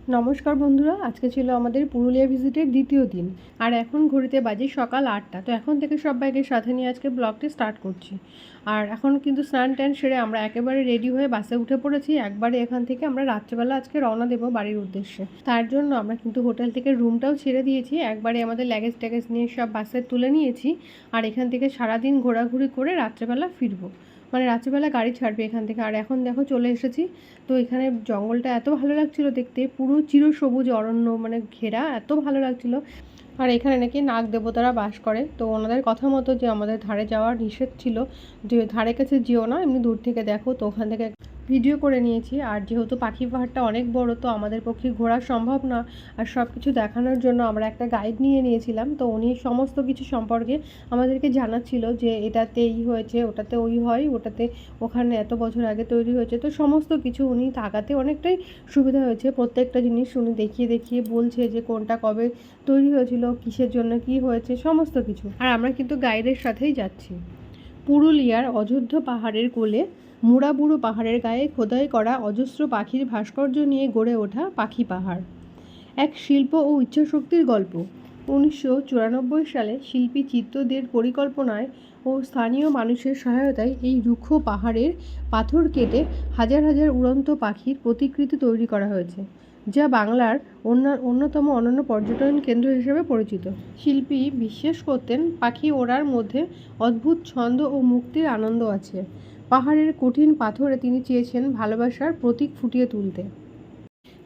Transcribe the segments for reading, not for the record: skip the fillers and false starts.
নমস্কার বন্ধুরা, আজকে ছিল আমাদের পুরুলিয়া ভিজিটের দ্বিতীয় দিন। আর এখন ঘড়িতে বাজে সকাল 8টা। তো এখন থেকে সবাইকে সাথে নিয়ে আজকে ব্লগটি স্টার্ট করছি। আর এখন কিন্তু স্নান ট্যান সেরে আমরা একেবারে রেডি হয়ে বাসে উঠে পড়েছি। একবারে এখান থেকে আমরা রাত্রেবেলা আজকে রওনা দেবো বাড়ির উদ্দেশ্যে। তার জন্য আমরা কিন্তু হোটেল থেকে রুমটাও ছেড়ে দিয়েছি, একবারে আমাদের লাগেজ ট্যাগেজ নিয়ে সব বাসে তুলে নিয়েছি। আর এখান থেকে সারাদিন ঘোরাঘুরি করে রাত্রেবেলা ফিরবো, মানে রাত্রিবেলা গাড়ি ছাড়বে এখান থেকে। আর এখন দেখো চলে এসেছি। তো এখানে জঙ্গলটা এত ভালো লাগছিল দেখতে, পুরো চিরসবুজ অরণ্য মানে ঘেরা, এত ভালো লাগছিল। আর এখানে নাকি নাগ দেবতারা বাস করে। তো ওনাদের কথা মতো যে আমাদের ধারে যাওয়ার নিষেধ ছিল, যে ধারে কাছে যেও না, এমনি দূর থেকে দেখো। তো ওখান থেকে ভিডিও করে নিয়েছি। আর যেহেতু পাখি পাহাড়টা অনেক বড়, তো আমাদের পক্ষে ঘোরা সম্ভব না। আর সব কিছু দেখানোর জন্য আমরা একটা গাইড নিয়ে নিয়েছিলাম। তো উনি সমস্ত কিছু সম্পর্কে আমাদেরকে জানাচ্ছিল যে এটাতে এই হয়েছে, ওটাতে ওই হয়, ওটাতে ওখানে এত বছর আগে তৈরি হয়েছে। তো সমস্ত কিছু উনি থাকাতে অনেকটাই সুবিধা হয়েছে। প্রত্যেকটা জিনিস উনি দেখিয়ে দেখিয়ে বলছে যে কোনটা কবে তৈরি হয়েছিল, কিসের জন্য কি হয়েছে, সমস্ত কিছু। আর আমরা কিন্তু গাইডের সাথেই যাচ্ছি। পুরুলিয়ার অযোধ্যা পাহাড়ের কোলে মুড়াবুড়ো পাহাড়ের গায়ে খোদাই করা অজস্র পাখির ভাস্কর্য নিয়ে গড়ে ওঠা পাখি পাহাড় এক শিল্প ও ইচ্ছাশক্তির গল্প। 1994 সালে শিল্পী চিত্তদের পরিকল্পনায় ও স্থানীয় মানুষের সহায়তায় এই রুক্ষ পাহাড়ের পাথর কেটে হাজার হাজার উড়ন্ত পাখির প্রতিকৃতি তৈরি করা হয়েছে, যা বাংলার অন্যতম অনন্য পর্যটন কেন্দ্র হিসেবে পরিচিত। শিল্পী বিশ্বাস করতেন পাখি ওড়ার মধ্যে অদ্ভুত ছন্দ ও মুক্তির আনন্দ আছে। পাহাড়ের কঠিন পাথরে তিনি চেয়েছেন ভালোবাসার প্রতীক ফুটিয়ে তুলতে।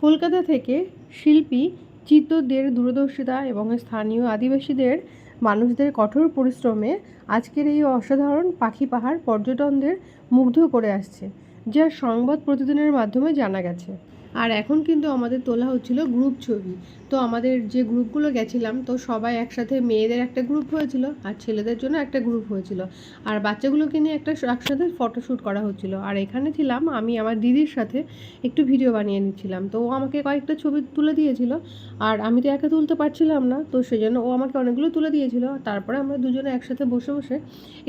কলকাতা থেকে শিল্পী চিত্তদের দূরদর্শিতা এবং স্থানীয় আদিবাসীদের মানুষদের কঠোর পরিশ্রমে আজকের এই অসাধারণ পাখি পাহাড় পর্যটকদের মুগ্ধ করে আসছে, যা সংবাদ প্রতিদিনের মাধ্যমে জানা গেছে। আর এখন কিন্তু আমাদের তোলা হচ্ছিল গ্রুপ ছবি। তো আমাদের যে গ্রুপগুলো গেছিলাম, তো সবাই একসাথে, মেয়েদের একটা গ্রুপ হয়েছিল আর ছেলেদের জন্য একটা গ্রুপ হয়েছিল। আর বাচ্চাগুলোকে নিয়ে একসাথে ফটোশ্যুট করা হচ্ছিল। আর এখানে ছিলাম আমি আমার দিদির সাথে, একটু ভিডিও বানিয়ে নিচ্ছিলাম। তো ও আমাকে কয়েকটা ছবি তুলে দিয়েছিল। আর আমি তো একা তুলতে পারছিলাম না, তো সেজন্য ও আমাকে অনেকগুলো তুলে দিয়েছিল। তারপরে আমরা দুজনে একসাথে বসে বসে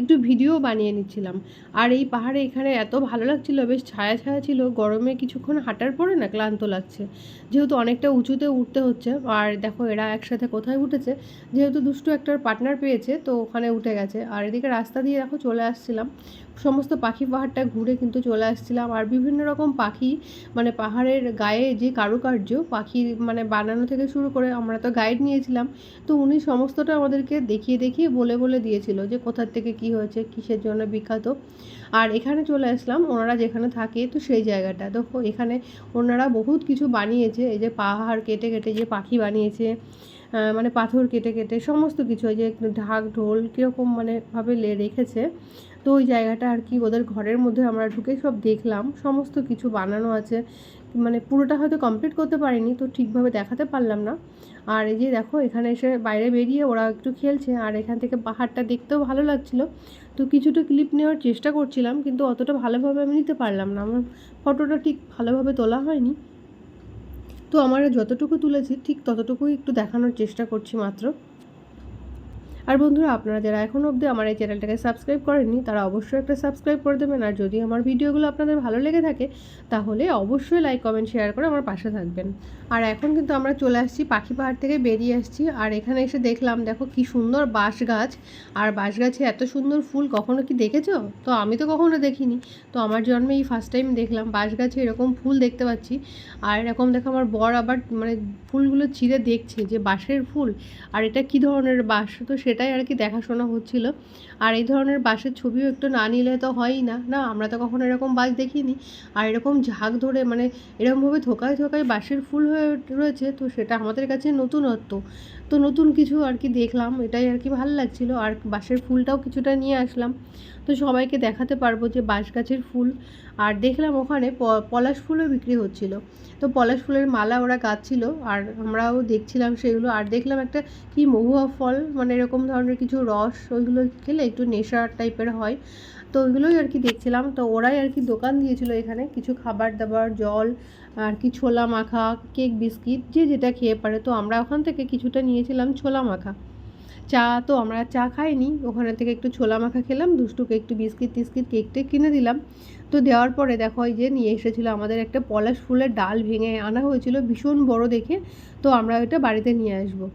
একটু ভিডিও বানিয়ে নিচ্ছিলাম। আর এই পাহাড়ে এখানে এত ভালো লাগছিল, বেশ ছায়া ছায়া ছিল। গরমে কিছুক্ষণ হাঁটার পরে না ক্লান্ত লাগছে, যেহেতু অনেকটা উঁচুতে উঠতে হচ্ছে। আর দেখো এরা একসাথে কোথায় উঠেছে, যেহেতু দুষ্টু একটার পার্টনার পেয়েছে, তো ওখানে উঠে গেছে। আর এদিকে রাস্তা দিয়ে দেখো চলে আসছিলাম, সমস্ত পাখি পাহাড়টা ঘুরে কিন্তু চলে আসছিলাম। আর বিভিন্ন রকম পাখি, মানে পাহাড়ের গায়ে যে কারুকার্য পাখি মানে বানানো থেকে শুরু করে, আমরা তো গাইড নিয়েছিলাম, তো উনি সমস্তটা আমাদেরকে দেখিয়ে দেখিয়ে বলে বলে দিয়েছিল যে কোথার থেকে কি হয়েছে, কিসের জন্য বিখ্যাত। আর এখানে চলে আসলাম ওনারা যেখানে থাকে, তো সেই জায়গাটা দেখো। এখানে ওনারা বহুত কিছু বানিয়েছে, এই যে পাহাড় কেটে কেটে যে পাখি বানিয়েছে, মানে পাথর কেটে কেটে সমস্ত কিছু, এই যে ঢাক ঢোল কীরকম মানে ভাবে রেখেছে। তো ওই জায়গাটা আর কি ওদের ঘরের মধ্যে আমরা ঢুকে সব দেখলাম, সমস্ত কিছু বানানো আছে। মানে পুরোটা হয়তো কমপ্লিট করতে পারিনি, তো ঠিকভাবে দেখাতে পারলাম না। আর এই যে দেখো এখানে এসে বাইরে বেরিয়ে ওরা একটু খেলছে। আর এখান থেকে পাহাড়টা দেখতেও ভালো লাগছিল। তো কিছুটা ক্লিপ নেওয়ার চেষ্টা করছিলাম, কিন্তু অতটা ভালোভাবে আমি নিতে পারলাম না, আমার ফটোটা ঠিক ভালোভাবে তোলা হয়নি। তো আমরা যতটুকু তুলেছি ঠিক ততটুকুই একটু দেখানোর চেষ্টা করছি মাত্র। আর বন্ধুরা, আপনারা যারা এখনও অবধি আমার এই চ্যানেলটাকে সাবস্ক্রাইব করেননি, তারা অবশ্যই একটা সাবস্ক্রাইব করে দেবেন। আর যদি আমার ভিডিওগুলো আপনাদের ভালো লেগে থাকে, তাহলে অবশ্যই লাইক কমেন্ট শেয়ার করে আমার পাশে থাকবেন। আর এখন কিন্তু আমরা চলে আসছি, পাখি পাহাড় থেকে বেরিয়ে আসছি। আর এখানে এসে দেখলাম, দেখো কি সুন্দর বাঁশ গাছ। আর বাঁশ গাছে এত সুন্দর ফুল কখনো কি দেখেছো? তো আমি তো কখনো দেখিনি। তো আমার জন্মে এই ফার্স্ট টাইম দেখলাম বাঁশ গাছে এরকম ফুল দেখতে পাচ্ছি। আর এরকম দেখো আমার বর আবার মানে ফুলগুলো ছিঁড়ে দেখছে যে বাঁশের ফুল, আর এটা কী ধরনের বাঁশ, তো সেটাই আর কি দেখাশোনা হচ্ছিল। আর এই ধরনের বাঁশের ছবিও একটু না নিলে তো হয়ই না, না আমরা তো কখনো এরকম বাঁশ দেখিনি। আর এরকম ঝাঁক ধরে মানে এরকমভাবে থোকায় থোকায় বাঁশের ফুল হয়ে রয়েছে, তো সেটা আমাদের কাছে নতুনত্ব। তো নতুন কিছু আর কি দেখলাম, এটাই আর কি ভালো লাগছিলো। আর বাঁশের ফুলটাও কিছুটা নিয়ে আসলাম, তো সবাইকে দেখাতে পারবো যে বাঁশ গাছের ফুল। আর দেখলাম ওখানে পলাশ ফুলও বিক্রি হচ্ছিল, তো পলাশ ফুলের মালা ওরা গাঁথছিল, আর আমরাও দেখছিলাম সেগুলো। আর দেখলাম একটা কি মহুয়া ফল, মানে এরকম ধরনের কিছু রস, ওইগুলো খেলে একটু নেশা টাইপের হয়, তো ওইগুলোই আর কি দেখছিলাম। তো ওরাই আর কি দোকান দিয়েছিল এখানে কিছু খাবার দাবার, জল, আর কি ছোলা মাখা, কেক, বিস্কিট, যে যেটা খেয়ে পারে। তো আমরা ওখান থেকে কিছুটা নিয়েছিলাম ছোলা মাখা। চা তো আমরা চা খাইনি, ওখানে থেকে একটু ছোলা মাখা খেলাম, দুষ্টুকে একটু বিস্কিট টিস্কিট কেক টেক কিনে দিলাম। তো দেওয়ার পরে দেখো এই যে নিয়ে এসেছিলো আমাদের একটা পলাশ ফুলের ডাল ভেঙে আনা হয়েছিল, ভীষণ বড় দেখে। তো আমরা ওইটা বাড়িতে নিয়ে আসবো,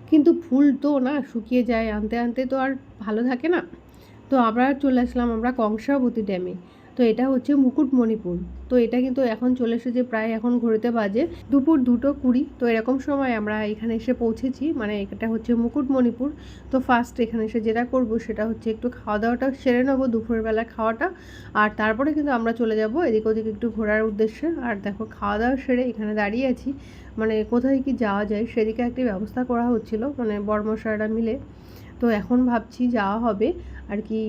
কিন্তু ফুল তো না শুকিয়ে যায়, আনতে আনতে তো আর ভালো থাকে না। তো আমরা চলে আসলাম আমরা কংসাবতী ড্যামে। তো এটা হচ্ছে মুকুটমণিপুর। তো এটা কিন্তু এখন চলে এসেছে, প্রায় এখন ঘড়িতে বাজে দুপুর 2:20। তো এরকম সময় আমরা এখানে এসে পৌঁছেছি, মানে এটা হচ্ছে মুকুটমণিপুর। তো ফার্স্ট এখানে এসে যেটা করব সেটা হচ্ছে একটু খাওয়া দাওয়াটা সেরে নেবো, দুপুরবেলা খাওয়াটা। আর তারপরে কিন্তু আমরা চলে যাব এদিক ওদিক একটু ঘোরার উদ্দেশ্যে। আর দেখো খাওয়া দাওয়া সেরে এখানে দাঁড়িয়ে আছি, মানে কোথায় কি যাওয়া যায় সেদিকে একটি ব্যবস্থা করা হচ্ছিল, মানে বর্মশাইরা মিলে। তো এখন ভাবছি যাওয়া হবে আর কি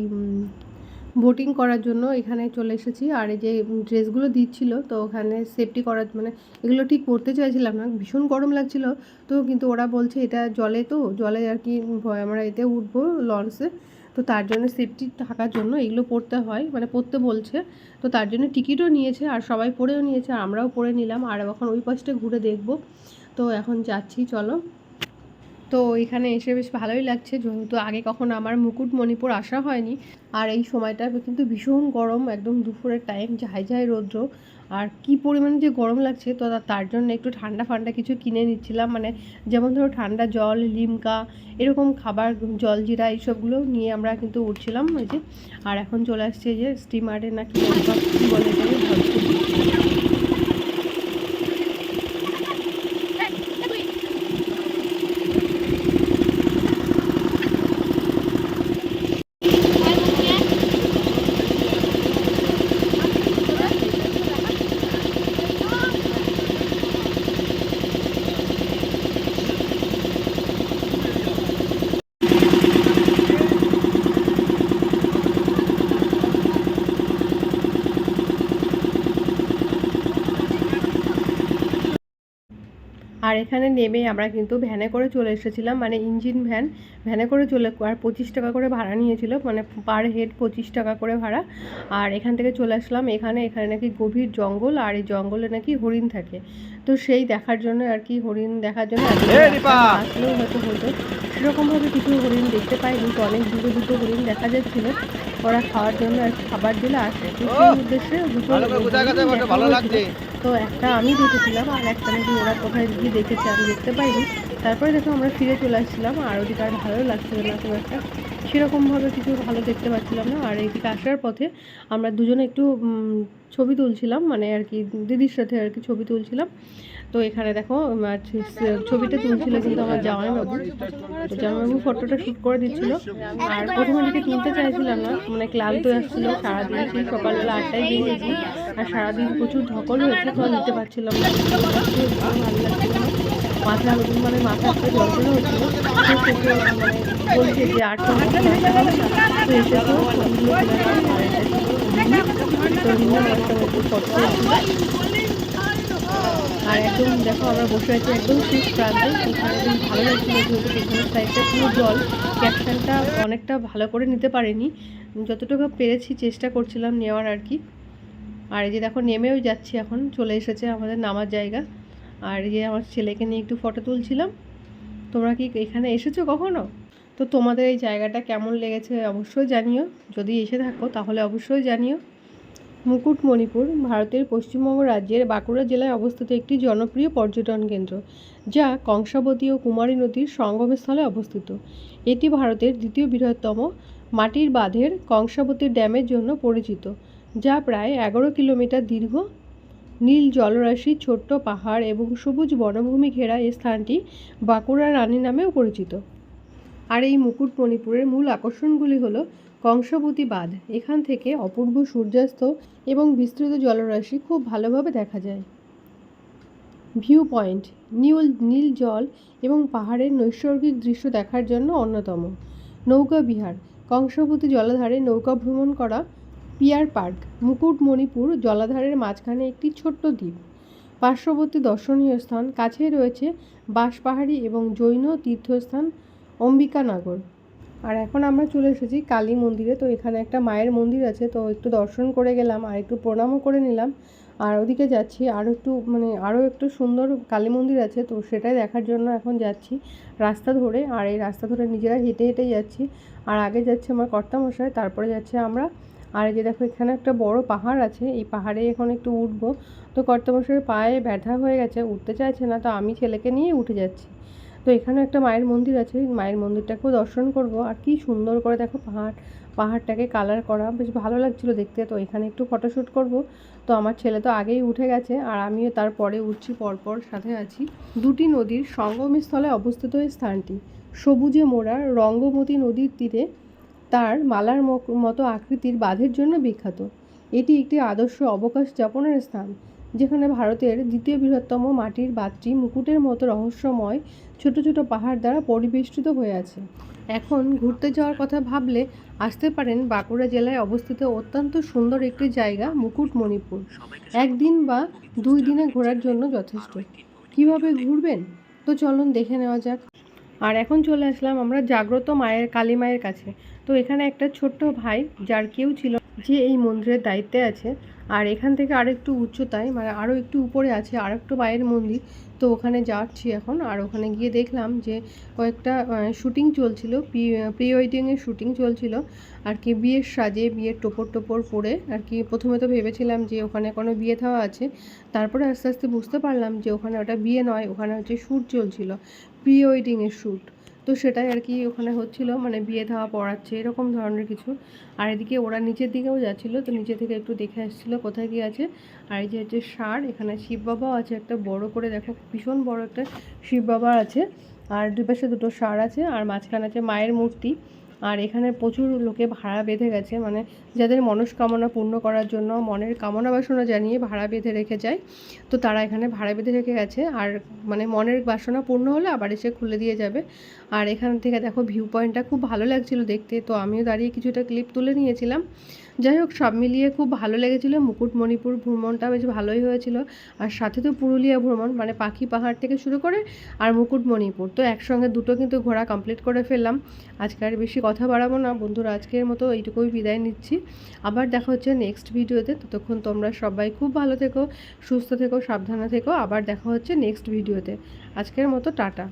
বোটিং করার জন্য এখানে চলে এসেছি। আর এই যে ড্রেসগুলো দিচ্ছিল, তো ওখানে সেফটি করার, মানে এগুলো ঠিক পরতে চাইছিলাম না, ভীষণ গরম লাগছিল। তো কিন্তু ওরা বলছে এটা জলে, তো জলে আর কি আমরা এতে উঠবো লঞ্চে, তো তার জন্য সেফটি থাকার জন্য এগুলো পরতে হয়, মানে পরতে বলছে। তো তার জন্য টিকিটও নিয়েছে আর সবাই পরেও নিয়েছে, আর আমরাও পরে নিলাম। আর এখন ওই পাশটা ঘুরে দেখব। তো এখন যাচ্ছি, চলো। তো এখানে এসে বেশ ভালোই লাগছে, যেহেতু আগে কখনো আমার মুকুটমণিপুর আসা হয়নি। আর এই সময়টা কিন্তু ভীষণ গরম, একদম দুপুরের টাইম, ঝাই ঝাই রৌদ্র। আর কি পরিমাণে যে গরম লাগছে, তো তার জন্য একটু ঠান্ডা ফান্ডা কিছু কিনে নিচ্ছিলাম, মানে যেমন ধরো ঠান্ডা জল, লিমকা, এরকম খাবার, জলজিরা, এইসবগুলো নিয়ে আমরা কিন্তু উঠছিলাম ওই যে। আর এখন চলে আসছে যে স্টিমারে নাকি কী বলে এটাকে ভাবছি। আর এখানে নেমে আমরা কিন্তু ভ্যানে করে চলে এসেছিলাম, মানে ইঞ্জিন ভ্যানে করে চলে, আর 25 টাকা করে ভাড়া নিয়েছিল, মানে পার হেড 25 টাকা করে ভাড়া। আর এখান থেকে চলে আসলাম এখানে নাকি গভীর জঙ্গল, আর এই জঙ্গলে নাকি হরিণ থাকে। তো সেই দেখার জন্য আর কি, হরিণ দেখার জন্য আসলেও হয়তো হতো, সেরকমভাবে কিছু হরিণ দেখতে পাইনি। তো অনেক দূরে দুটো হরিণ দেখা যাচ্ছিলো, ওরা খাওয়ার জন্য আর খাবার দিলে আসে, তো সেই উদ্দেশ্যে তো একটা আমি দেখেছিলাম, আর একটা নাকি ওরা কোথায় গিয়ে দেখেছে, আমি দেখতে পাইনি। তারপরে দেখো আমরা ফিরে চলে আসছিলাম, আর ওদিকে আর ভালো লাগছিল না খুব একটা, সেরকমভাবে কিছু ভালো দেখতে পাচ্ছিলাম না। আর এইদিকে আসার পথে আমরা দুজনে একটু ছবি তুলছিলাম, মানে আর কি দিদির সাথে আর কি ছবি তুলছিলাম। তো এখানে দেখো ছবিটা তুলছিল কিন্তু আমার জামাইবাবু, তো জামাইবাবু ফটোটা শ্যুট করে দিচ্ছিলো। আর প্রথমে দিকে তুলতে চাইছিলাম না, মানে ক্লান্ত আসছিলো সারাদিন, সেই সকালবেলা 8টায় বেরিয়েছি, আর সারাদিন প্রচুর ধকল হয়েছে, তো নিতে পারছিলাম না, ভালো লাগছিল না। মাথা মানে মাথা থেকে যন্ত্রণা হচ্ছিলো, মানে বলছে যে 8 ঘন্টা তো এসেছো ফটোগুলো ফটো। আর একদম দেখো আমরা বসে আছি একদম শেষ প্রান্তে, এখানে বেশ ভালো লাগছিলো, যেহেতু পেছনের সাইডটা পুরো জল, ক্যাপশনটা অনেকটা ভালো করে নিতে পারিনি, যতটুকু পেরেছি চেষ্টা করছিলাম নেওয়ার আর কি। আর এই যে দেখো নেমেও যাচ্ছি, এখন চলে এসেছে আমাদের নামার জায়গা। আর এই যে আমার ছেলেকে নিয়ে একটু ফটো তুলছিলাম। তোমরা কি এখানে এসেছো কখনো? তো তোমাদের এই জায়গাটা কেমন লেগেছে অবশ্যই জানিও, যদি এসে থাকো তাহলে অবশ্যই জানিও। মুকুটমণিপুর ভারতের পশ্চিমবঙ্গ রাজ্যের বাঁকুড়া জেলায় অবস্থিত একটি জনপ্রিয় পর্যটন কেন্দ্র, যা কংসাবতী ও কুমারী নদীর সঙ্গমস্থলে অবস্থিত। এটি ভারতের দ্বিতীয় বৃহত্তম মাটির বাঁধের কংসাবতী ড্যামের জন্য পরিচিত, যা প্রায় 11 কিলোমিটার দীর্ঘ। নীল জলরাশি, ছোট্ট পাহাড় এবং সবুজ বনভূমি ঘেরা এই স্থানটি বাঁকুড়া রানী নামেও পরিচিত। আর এই মুকুটমণিপুরের মূল আকর্ষণগুলি হলো কংসাবতী বাঁধ, এখান থেকে অপূর্ব সূর্যাস্ত এবং বিস্তৃত জলরাশি খুব ভালোভাবে দেখা যায়। ভিউ পয়েন্ট, নীল জল এবং পাহাড়ের নৈসর্গিক দৃশ্য দেখার জন্য অন্যতম। নৌকা বিহার, কংসাবতী জলাধারে নৌকা ভ্রমণ করা। পিয়ার পার্ক, মুকুটমণিপুর জলাধারের মাঝখানে একটি ছোট্ট দ্বীপ। পার্শ্ববর্তী দর্শনীয় স্থান, কাছেই রয়েছে বাঁশপাহাড়ি এবং জৈন তীর্থস্থান অম্বিকানগর। আর এখন আমরা চলে এসেছি কালী মন্দিরে। তো এখানে একটা মায়ের মন্দির আছে, তো একটু দর্শন করে গেলাম আর একটু প্রণামও করে নিলাম। আর ওদিকে যাচ্ছি আরও একটু আরও একটু সুন্দর কালী মন্দির আছে, তো সেটাই দেখার জন্য এখন যাচ্ছি রাস্তা ধরে। আর এই রাস্তা ধরে নিজেরা হেঁটে হেঁটেই যাচ্ছি। আর আগে যাচ্ছে আমার কর্তামশাই, তারপরে যাচ্ছে আমরা। আর এই যে দেখো এখানে একটা বড় পাহাড় আছে, এই পাহাড়ে এখন একটু উঠবো। তো কর্তামশাইয়ের পায়ে ব্যথা হয়ে গেছে, উঠতে চাইছে না, তো আমি ছেলেকে নিয়ে উঠে যাচ্ছি। তো এখানে একটা মায়ের মন্দির আছে, মায়ের মন্দিরটাকেও দর্শন করব। আর কি সুন্দর করে দেখো পাহাড়টাকে কালার করা, বেশ ভালো লাগছিলো দেখতে। তো এখানে একটু ফটোশ্যুট করব। তো আমার ছেলে তো আগেই উঠে গেছে আর আমিও তারপরে উঠছি, পরপর সাথে আছি। দুটি নদীর সঙ্গমস্থলে অবস্থিত এই স্থানটি সবুজে মোড়া রঙ্গমতী নদীর তীরে তার মালার মতো আকৃতির বাঁধের জন্য বিখ্যাত। এটি একটি আদর্শ অবকাশ যাপনের স্থান, যেখানে ভারতের দ্বিতীয় বৃহত্তম মাটির বাঁধটি মুকুটের মতো রহস্যময় ছোট ছোট পাহাড় দ্বারা পরিবেষ্টিত হয়ে আছে। এখন ঘুরতে যাওয়ার কথা ভাবলে আসতে পারেন বাঁকুড়া জেলায় অবস্থিত অত্যন্ত সুন্দর একটি জায়গা মুকুটমণিপুর। একদিন বা 2 দিনে ঘোরার জন্য যথেষ্ট। কিভাবে ঘুরবেন তো চলুন দেখে নেওয়া যাক। আর এখন চলে আসলাম আমরা জাগ্রত মায়ের কালী মায়ের কাছে। তো এখানে একটা ছোট্ট ভাই যার কেউ ছিল যে এই মন্দিরের দায়িত্বে আছে। আর এখান থেকে আরও একটু উচ্চতায় আরও একটু উপরে আছে আর একটু মায়ের মন্দির। তো ওখানে যাচ্ছি এখন। আর ওখানে গিয়ে দেখলাম যে কয়েকটা শ্যুটিং চলছিল, প্রি ওয়েডিংয়ের শ্যুটিং চলছিল আর কি, বিয়ের সাজে, বিয়ের টোপর পরে আর কি। প্রথমে তো ভেবেছিলাম যে ওখানে কোনো বিয়ে থাওয়া আছে, তারপরে আস্তে আস্তে বুঝতে পারলাম যে ওখানে ওটা বিয়ে নয়, ওখানে হচ্ছে শ্যুট চলছিল, প্রি ওয়েডিংয়ের শ্যুট। তো সেটাই আর কি ওখানে হচ্ছিল, বিয়ে থাওয়া পড়াচ্ছে এরকম ধরনের কিছু। আর এদিকে ওরা নিচের দিকেও যাচ্ছিলো, তো নিচে থেকে একটু দেখে আসছিলো কোথায় কী আছে। আর এই যে হচ্ছে ষাঁড়, এখানে শিব বাবাও আছে একটা বড় করে, দেখো ভীষণ বড় একটা শিব বাবা আছে। আর দুই পাশে দুটো ষাঁড় আছে আর মাঝখানে আছে মায়ের মূর্তি। আর এখানে প্রচুর লোকে ভাড়া বেঁধে গেছে, যাদের মনস্কামনা পূর্ণ করার জন্য মনের কামনা বাসনা জানিয়ে ভাড়া বেঁধে রেখে যায়। তো তারা এখানে ভাড়া বেঁধে রেখে গেছে। আর মনের বাসনা পূর্ণ হলে আবার এসে খুলে দিয়ে যাবে। আর এখান থেকে দেখো ভিউ পয়েন্টটা খুব ভালো লাগছিলো দেখতে, তো আমিও দাঁড়িয়ে কিছুটা ক্লিপ তুলে নিয়েছিলাম। যাই হোক, সব মিলিয়ে খুব ভালো লেগেছিলো। মুকুটমণিপুর ভ্রমণটা বেশ ভালোই হয়েছিল। আর সাথে তো পুরুলিয়া ভ্রমণ, পাখি পাহাড় থেকে শুরু করে আর মুকুটমণিপুর, তো একসঙ্গে দুটো কিন্তু ঘোরা কমপ্লিট করে ফেললাম। আজকে আর বেশি কথা বাড়াবো না বন্ধুরা, আজকের মতো এইটুকুই বিদায় নিচ্ছি। আবার দেখা হচ্ছে নেক্সট ভিডিওতে। ততক্ষণ তোমরা সবাই খুব ভালো থেকো, সুস্থ থেকো, সাবধানে থেকো। আবার দেখা হচ্ছে নেক্সট ভিডিওতে। আজকের মতো টাটা।